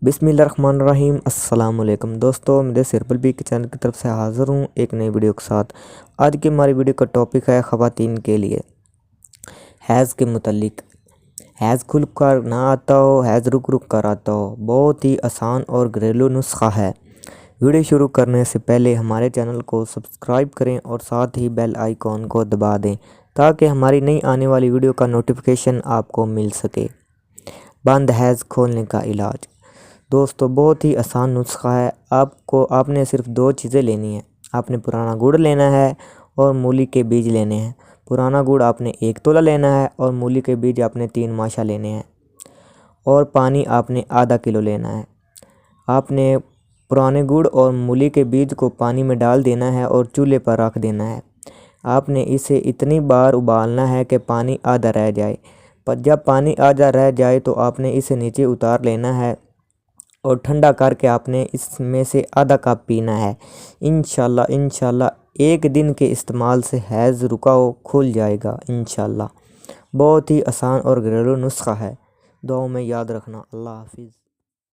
बिस्मिल्लाहिर्रहमानिर्रहीम। अस्सलाम वालेकुम दोस्तों, मेरे सिरपल बी के चैनल की तरफ से हाज़िर हूँ एक नई वीडियो के साथ। आज की हमारी वीडियो का टॉपिक है ख़वातीन के लिए हैज़ के मुतल्लिक। हैज़ खुल कर ना आता हो, हैज़ रुक रुक कर आता हो, बहुत ही आसान और घरेलू नुस्खा है। वीडियो शुरू करने से पहले हमारे चैनल को सब्सक्राइब करें और साथ ही बेल आइकॉन को दबा दें ताकि हमारी नई आने वाली वीडियो का नोटिफिकेशन आपको मिल सके। बंद हैज़ खोलने का इलाज दोस्तों बहुत ही आसान नुस्खा है। आपने सिर्फ दो चीज़ें लेनी है। आपने पुराना गुड़ लेना है और मूली के बीज लेने हैं। पुराना गुड़ आपने 1 तोला लेना है और मूली के बीज आपने 3 माशा लेने हैं और पानी आपने आधा किलो लेना है। आपने पुराने गुड़ और मूली के बीज को पानी में डाल देना है और चूल्हे पर रख देना है। आपने इसे इतनी बार उबालना है कि पानी आधा रह जाए। पर जब पानी आधा रह जाए तो आपने इसे नीचे उतार लेना है और ठंडा करके आपने इसमें से आधा कप पीना है। इंशाल्लाह 1 दिन के इस्तेमाल से हैज़ रुका हो खुल जाएगा इंशाल्लाह। बहुत ही आसान और घरेलू नुस्खा है। दुआओं में याद रखना। अल्लाह हाफिज़।